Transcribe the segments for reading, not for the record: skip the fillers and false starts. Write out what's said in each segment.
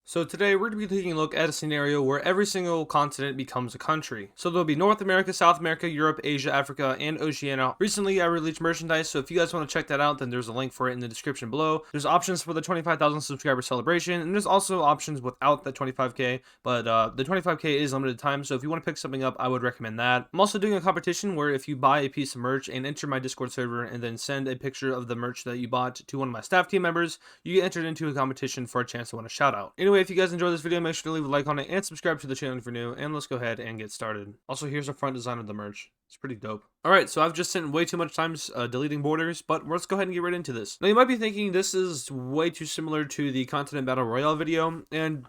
So today we're going to be taking a look at a scenario where every single continent becomes a country. So there'll be North America, South America, Europe, Asia, Africa, and Oceania. Recently I released merchandise, so if you guys want to check that out, then there's a link for it in the description below. There's options for the 25,000 subscriber celebration, and there's also options without the 25k, but the 25k is limited time, so if you want to pick something up, I would recommend that. I'm also doing a competition where if you buy a piece of merch and enter my Discord server and then send a picture of the merch that you bought to one of my staff team members, you get entered into a competition for a chance to win a shout out. Anyway, if you guys enjoyed this video, make sure to leave a like on it and subscribe to the channel if you're new, and let's go ahead and get started. Also, here's the front design of the merch. It's pretty dope. Alright, so I've just spent way too much time deleting borders, but let's go ahead and get right into this. Now, you might be thinking this is way too similar to the Continent Battle Royale video, and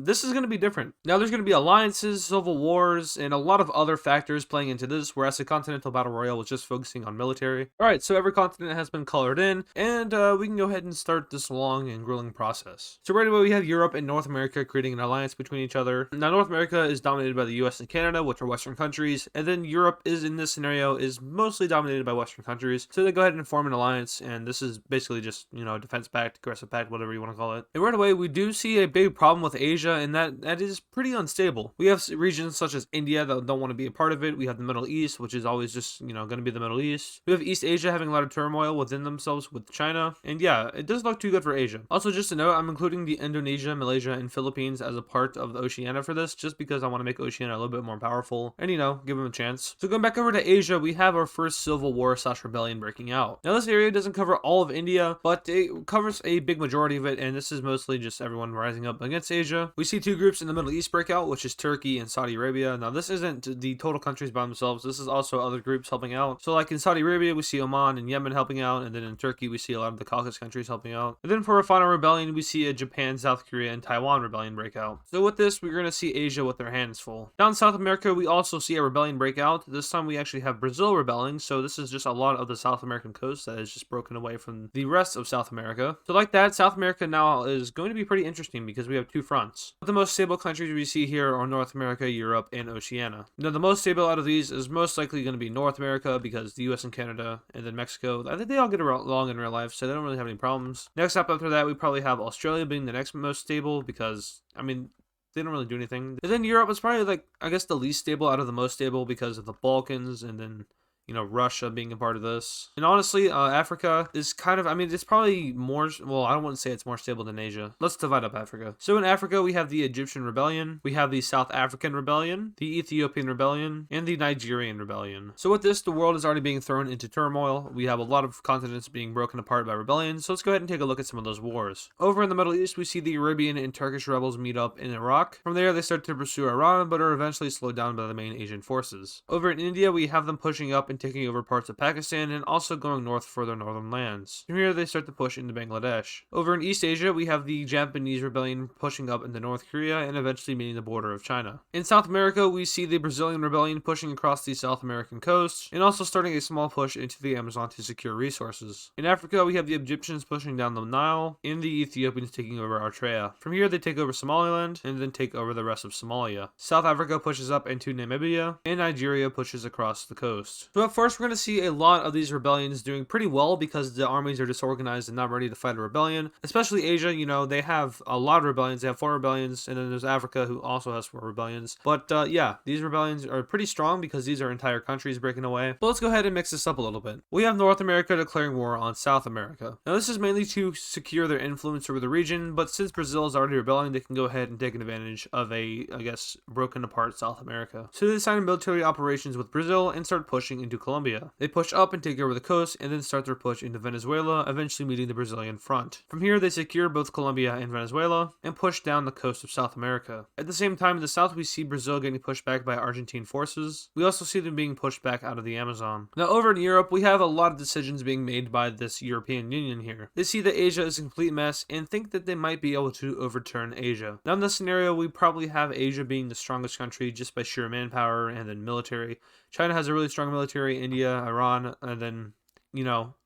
this is going to be different. Now, there's going to be alliances, civil wars, and a lot of other factors playing into this, whereas the Continental Battle Royale was just focusing on military. Alright, so every continent has been colored in, and we can go ahead and start this long and grueling process. So right away, we have Europe and North America creating an alliance between each other. Now, North America is dominated by the US and Canada, which are Western countries, and then Europe is, in this scenario, is mostly dominated by Western countries. So they go ahead and form an alliance, and this is basically just, defense pact, aggressive pact, whatever you want to call it. And right away, we do see a big problem with Asia, and that is pretty unstable. We have regions such as India that don't want to be a part of it. We have the Middle East, which is always just, going to be the Middle East. We have East Asia having a lot of turmoil within themselves with China. And yeah, it doesn't look too good for Asia. Also, just to note, I'm including the Indonesia, Malaysia, and Philippines as a part of the Oceania for this, just because I want to make Oceania a little bit more powerful and, give them a chance. So going back over to Asia, we have our first civil war / rebellion breaking out. Now, this area doesn't cover all of India, but it covers a big majority of it, and this is mostly just everyone rising up against Asia. We see two groups in the Middle East break out, which is Turkey and Saudi Arabia. Now, this isn't the total countries by themselves. This is also other groups helping out. So, like in Saudi Arabia, we see Oman and Yemen helping out, and then in Turkey, we see a lot of the Caucasus countries helping out. And then for our final rebellion, we see a Japan, South Korea, and Taiwan rebellion break out. So with this, we're going to see Asia with their hands full. Down in South America, we also see a rebellion break out. This time, we actually have Brazil rebelling, so this is just a lot of the South American coast that is just broken away from the rest of South America. So like that, South America now is going to be pretty interesting because we have two fronts. But the most stable countries we see here are North America, Europe, and Oceania. Now, the most stable out of these is most likely going to be North America because the US and Canada, and then Mexico, I think they all get along in real life, so they don't really have any problems. Next up after that, we probably have Australia being the next most stable because, they don't really do anything. And then Europe is probably, I guess, the least stable out of the most stable because of the Balkans, and then Russia being a part of this. And honestly, Africa is kind of, it's probably more, well, I don't want to say it's more stable than Asia. Let's divide up Africa. So in Africa, we have the Egyptian Rebellion, we have the South African Rebellion, the Ethiopian Rebellion, and the Nigerian Rebellion. So with this, the world is already being thrown into turmoil. We have a lot of continents being broken apart by rebellions, so let's go ahead and take a look at some of those wars. Over in the Middle East, we see the Arabian and Turkish rebels meet up in Iraq. From there, they start to pursue Iran, but are eventually slowed down by the main Asian forces. Over in India, we have them pushing up and taking over parts of Pakistan and also going north for their northern lands. From here, they start to push into Bangladesh. Over in East Asia, we have the Japanese rebellion pushing up into North Korea and eventually meeting the border of China. In South America, we see the Brazilian rebellion pushing across the South American coast and also starting a small push into the Amazon to secure resources. In Africa, we have the Egyptians pushing down the Nile and the Ethiopians taking over Eritrea. From here, they take over Somaliland and then take over the rest of Somalia. South Africa pushes up into Namibia and Nigeria pushes across the coast. So at first, we're going to see a lot of these rebellions doing pretty well because the armies are disorganized and not ready to fight a rebellion. Especially Asia, they have a lot of rebellions. They have 4 rebellions, and then there's Africa, who also has 4 rebellions. But yeah, these rebellions are pretty strong because these are entire countries breaking away. But let's go ahead and mix this up a little bit. We have North America declaring war on South America. Now, this is mainly to secure their influence over the region, but since Brazil is already rebelling, they can go ahead and take advantage of a, broken apart South America. So they sign military operations with Brazil and start pushing into Colombia. They push up and take over the coast, and then start their push into Venezuela, eventually meeting the Brazilian front. From here, they secure both Colombia and Venezuela, and push down the coast of South America. At the same time, in the south, we see Brazil getting pushed back by Argentine forces. We also see them being pushed back out of the Amazon. Now, over in Europe, we have a lot of decisions being made by this European Union here. They see that Asia is a complete mess, and think that they might be able to overturn Asia. Now, in this scenario, we probably have Asia being the strongest country just by sheer manpower and then military. China has a really strong military, India, Iran, and then,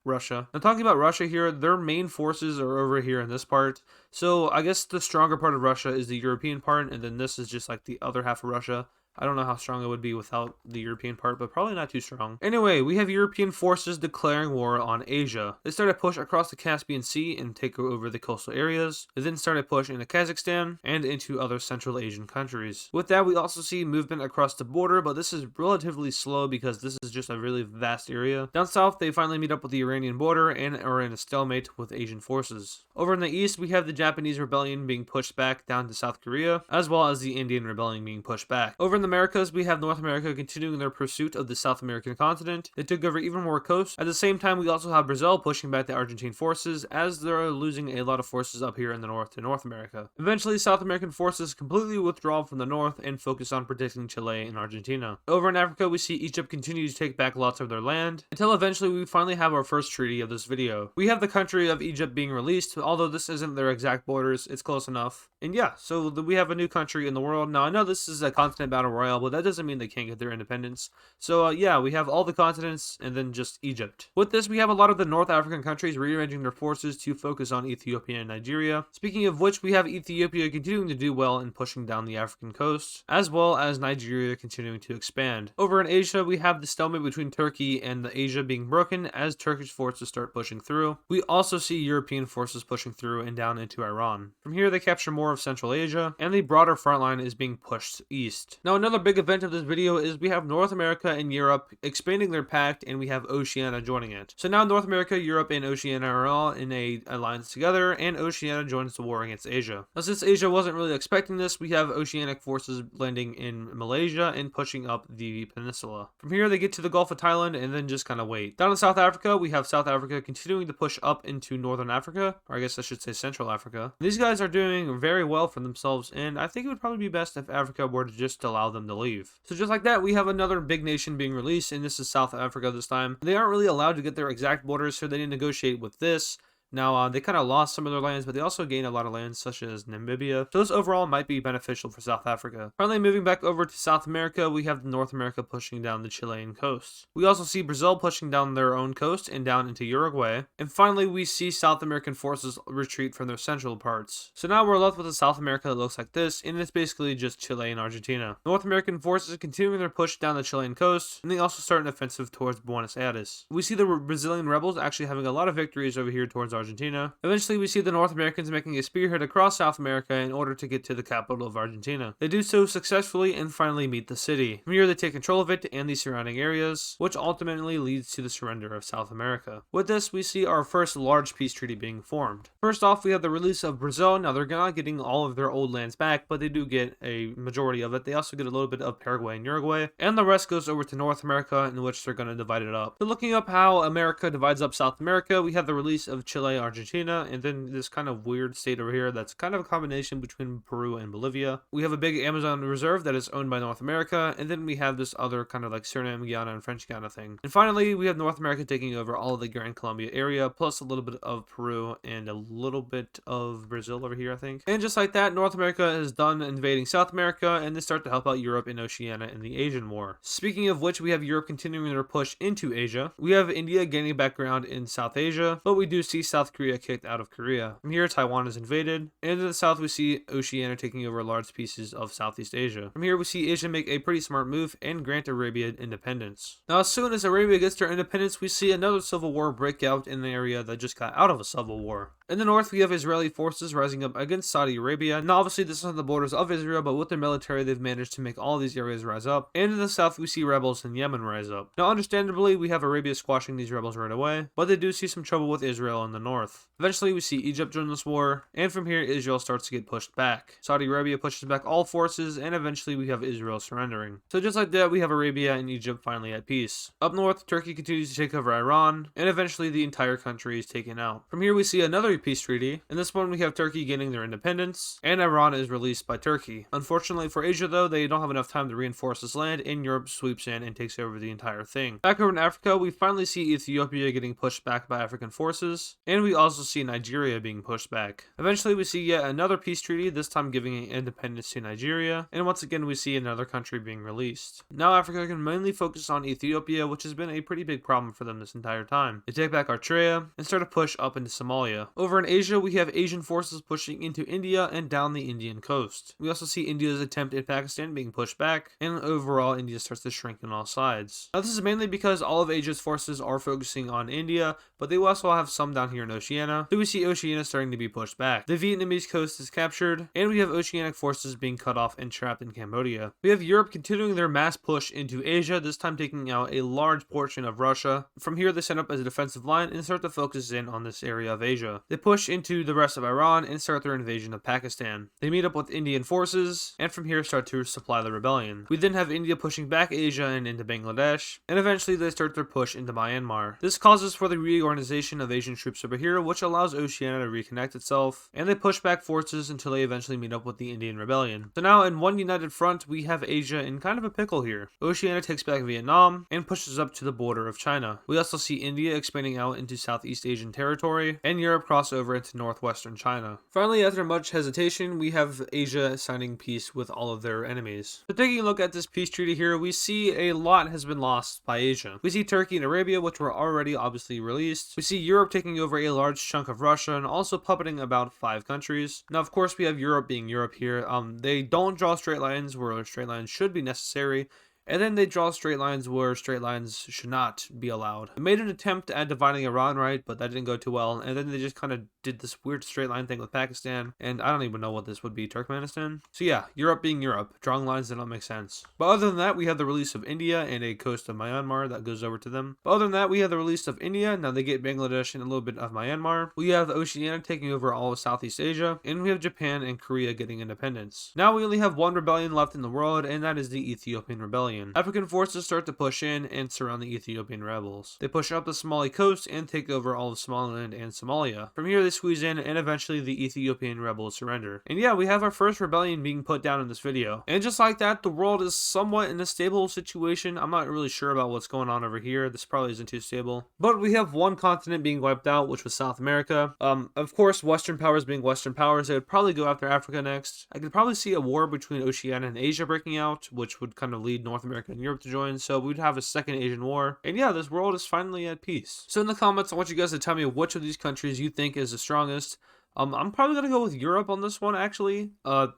Russia. Now, talking about Russia here, their main forces are over here in this part. So I guess the stronger part of Russia is the European part, and then this is just like the other half of Russia. I don't know how strong it would be without the European part, but probably not too strong. Anyway, we have European forces declaring war on Asia. They started a push across the Caspian Sea and take over the coastal areas. They then started a push into Kazakhstan and into other Central Asian countries. With that, we also see movement across the border, but this is relatively slow because this is just a really vast area. Down south, they finally meet up with the Iranian border and are in a stalemate with Asian forces. Over in the east, we have the Japanese rebellion being pushed back down to South Korea, as well as the Indian rebellion being pushed back. Over in the Americas, we have North America continuing their pursuit of the South American continent. They took over even more coast. At the same time, we also have Brazil pushing back the Argentine forces, as they're losing a lot of forces up here in the north to North America. Eventually, South American forces completely withdraw from the north and focus on protecting Chile and Argentina. Over in Africa, we see Egypt continue to take back lots of their land, until eventually we finally have our first treaty of this video. We have the country of Egypt being released, although this isn't their exact borders, it's close enough. And yeah, so we have a new country in the world. Now, I know this is a continent battle royale, but that doesn't mean they can't get their independence. So yeah, we have all the continents and then just Egypt. With this, we have a lot of the North African countries rearranging their forces to focus on Ethiopia and Nigeria. Speaking of which, we have Ethiopia continuing to do well in pushing down the African coast, as well as Nigeria continuing to expand. Over in Asia, we have the stalemate between Turkey and the Asia being broken as Turkish forces start pushing through. We also see European forces pushing through and down into Iran. From here, they capture more of Central Asia, and the broader front line is being pushed east. Now, another big event of this video is we have North America and Europe expanding their pact, and we have Oceania joining it. So now North America, Europe, and Oceania are all in a alliance together, and Oceania joins the war against Asia. Now, since Asia wasn't really expecting this, we have oceanic forces landing in Malaysia and pushing up the peninsula. From here, they get to the Gulf of Thailand and then just kind of wait. Down in South Africa, we have South Africa continuing to push up into Northern Africa, or I guess I should say Central Africa. These guys are doing very well for themselves, and I think it would probably be best if Africa were to just allow them to leave. So just like that, we have another big nation being released, and this is South Africa this time. They aren't really allowed to get their exact borders, so they need to negotiate with this. Now, they kind of lost some of their lands, but they also gained a lot of lands, such as Namibia. So this overall might be beneficial for South Africa. Finally, moving back over to South America, we have North America pushing down the Chilean coast. We also see Brazil pushing down their own coast and down into Uruguay. And finally, we see South American forces retreat from their central parts. So now we're left with a South America that looks like this, and it's basically just Chile and Argentina. North American forces continuing their push down the Chilean coast, and they also start an offensive towards Buenos Aires. We see the Brazilian rebels actually having a lot of victories over here towards Argentina. Eventually, we see the North Americans making a spearhead across South America in order to get to the capital of Argentina. They do so successfully and finally meet the city. From here, they take control of it and the surrounding areas, which ultimately leads to the surrender of South America. With this, we see our first large peace treaty being formed. First off, we have the release of Brazil. Now, they're not getting all of their old lands back, but they do get a majority of it. They also get a little bit of Paraguay and Uruguay, and the rest goes over to North America, in which they're going to divide it up. So looking up how America divides up South America, we have the release of Chile, Argentina, and then this kind of weird state over here that's kind of a combination between Peru and Bolivia. We have a big Amazon reserve that is owned by North America, and then we have this other kind of like Suriname, Guyana, and French Guiana thing. And finally, we have North America taking over all of the Gran Colombia area, plus a little bit of Peru and a little bit of Brazil over here, I think. And just like that, North America is done invading South America, and they start to help out Europe and Oceania in the Asian War. Speaking of which, we have Europe continuing their push into Asia. We have India gaining background in South Asia, but we do see South Korea kicked out of Korea. From here, Taiwan is invaded, and in the south we see Oceania taking over large pieces of Southeast Asia. From here, we see Asia make a pretty smart move and grant Arabia independence. Now, as soon as Arabia gets their independence, we see another civil war break out in the area that just got out of a civil war. In the north, we have Israeli forces rising up against Saudi Arabia. Now, obviously, this is on the borders of Israel, but with their military, they've managed to make all these areas rise up. And in the south, we see rebels in Yemen rise up. Now, understandably, we have Arabia squashing these rebels right away, but they do see some trouble with Israel in the north. Eventually, we see Egypt join this war, and from here, Israel starts to get pushed back. Saudi Arabia pushes back all forces, and eventually, we have Israel surrendering. So just like that, we have Arabia and Egypt finally at peace. Up north, Turkey continues to take over Iran, and eventually, the entire country is taken out. From here, we see another peace treaty. In this one, we have Turkey gaining their independence, and Iran is released by Turkey. Unfortunately for Asia, though, they don't have enough time to reinforce this land, and Europe swoops in and takes over the entire thing. Back over in Africa, we finally see Ethiopia getting pushed back by African forces, and and we also see Nigeria being pushed back. Eventually we see yet another peace treaty, this time giving independence to Nigeria, and once again we see another country being released. Now Africa can mainly focus on Ethiopia, which has been a pretty big problem for them this entire time. They take back Eritrea and start to push up into Somalia. Over in Asia, we have Asian forces pushing into India and down the Indian coast. We also see India's attempt in Pakistan being pushed back, and overall India starts to shrink on all sides. Now this is mainly because all of Asia's forces are focusing on India, but they will also have some down here in Oceania, so we see Oceania starting to be pushed back. The Vietnamese coast is captured, and we have oceanic forces being cut off and trapped in Cambodia. We have Europe continuing their mass push into Asia, this time taking out a large portion of Russia. From here they set up as a defensive line and start to focus in on this area of Asia. They push into the rest of Iran and start their invasion of Pakistan. They meet up with Indian forces, and from here start to supply the rebellion. We then have India pushing back Asia and into Bangladesh, and eventually they start their push into Myanmar. This causes for the reorganization of Asian troops over here, which allows Oceania to reconnect itself, and they push back forces until they eventually meet up with the Indian rebellion. So now in one united front, we have Asia in kind of a pickle here. Oceania takes back Vietnam and pushes up to the border of China. We also see India expanding out into Southeast Asian territory, and Europe cross over into northwestern China. Finally, after much hesitation, we have Asia signing peace with all of their enemies. So taking a look at this peace treaty here, we see a lot has been lost by Asia. We see Turkey and Arabia, which were already obviously released. We see Europe taking over a large chunk of Russia and also puppeting about 5 countries. Now, of course, we have Europe being Europe here. They don't draw straight lines where straight lines should be necessary, and then they draw straight lines where straight lines should not be allowed. They made an attempt at dividing Iran, right, but that didn't go too well, and then they just kind of did this weird straight line thing with Pakistan, and I don't even know what this would be, Turkmenistan? So yeah, Europe being Europe, drawing lines that don't make sense. But other than that, we have the release of India and a coast of Myanmar that goes over to them. But other than that, we have the release of India, now they get Bangladesh and a little bit of Myanmar. We have Oceania taking over all of Southeast Asia, and we have Japan and Korea getting independence. Now we only have one rebellion left in the world, and that is the Ethiopian rebellion. African forces start to push in and surround the Ethiopian rebels. They push up the Somali coast and take over all of Somaliland and Somalia. From here they squeeze in, and eventually the Ethiopian rebels surrender. And yeah, we have our first rebellion being put down in this video. And just like that, the world is somewhat in a stable situation. I'm not really sure about what's going on over here. This probably isn't too stable. But we have one continent being wiped out, which was South America. Of course, Western powers being Western powers, they would probably go after Africa next. I could probably see a war between Oceania and Asia breaking out, which would kind of lead North America and Europe to join, so we'd have a second Asian war. And yeah, this world is finally at peace. So in the comments, I want you guys to tell me which of these countries you think is the strongest. I'm probably going to go with Europe on this one, actually.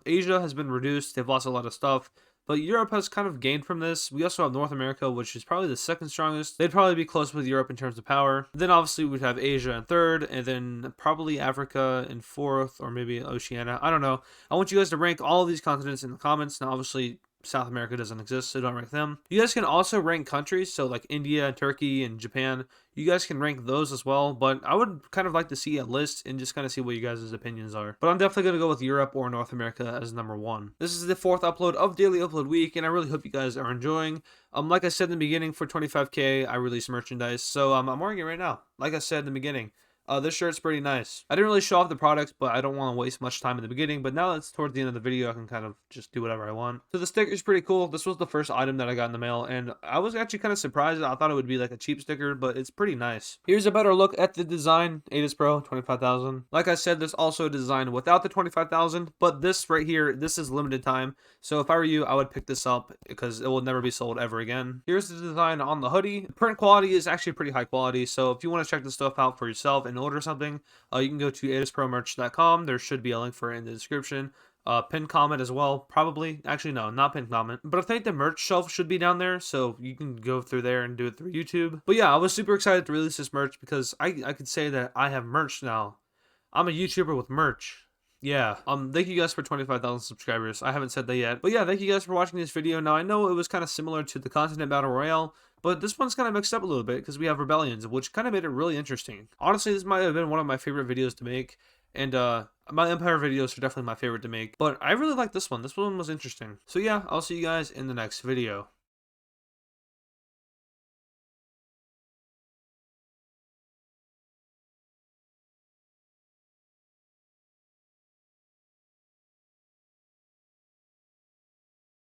Asia has been reduced, they've lost a lot of stuff, but Europe has kind of gained from this. We also have North America, which is probably the second strongest. They'd probably be close with Europe in terms of power. Then obviously we'd have Asia in third, and then probably Africa in fourth, or maybe Oceania. I don't know. I want you guys to rank all of these continents in the comments. Now obviously South America doesn't exist, so don't rank them. You guys can also rank countries, so like India, Turkey, and Japan. You guys can rank those as well, but I would kind of like to see a list and just kind of see what you guys' opinions are. But I'm definitely going to go with Europe or North America as number 1. This is the 4th upload of Daily Upload Week, and I really hope you guys are enjoying. Like I said in the beginning, for 25K, I release merchandise, so I'm wearing it right now. Like I said in the beginning. This shirt's pretty nice. I didn't really show off the products, but I don't want to waste much time in the beginning. But now it's towards the end of the video, I can kind of just do whatever I want. So the sticker's pretty cool. This was the first item that I got in the mail, and I was actually kind of surprised. I thought it would be like a cheap sticker, but it's pretty nice. Here's a better look at the design. AdizzPro, 25,000. Like I said, there's also a design without the 25,000, but this right here, this is limited time. So if I were you, I would pick this up because it will never be sold ever again. Here's the design on the hoodie. The print quality is actually pretty high quality, so if you want to check this stuff out for yourself and order something, you can go to AdizzPromerch.com. There should be a link for it in the description. Pinned comment as well, probably. Actually, no, not pinned comment. But I think the merch shelf should be down there, so you can go through there and do it through YouTube. But yeah, I was super excited to release this merch because I could say that I have merch now. I'm a YouTuber with merch. Yeah, thank you guys for 25,000 subscribers. I haven't said that yet. But yeah, thank you guys for watching this video. Now, I know it was kind of similar to the Continent Battle Royale, but this one's kind of mixed up a little bit because we have rebellions, which kind of made it really interesting. Honestly, this might have been one of my favorite videos to make, and my Empire videos are definitely my favorite to make. But I really like this one. This one was interesting. So yeah, I'll see you guys in the next video.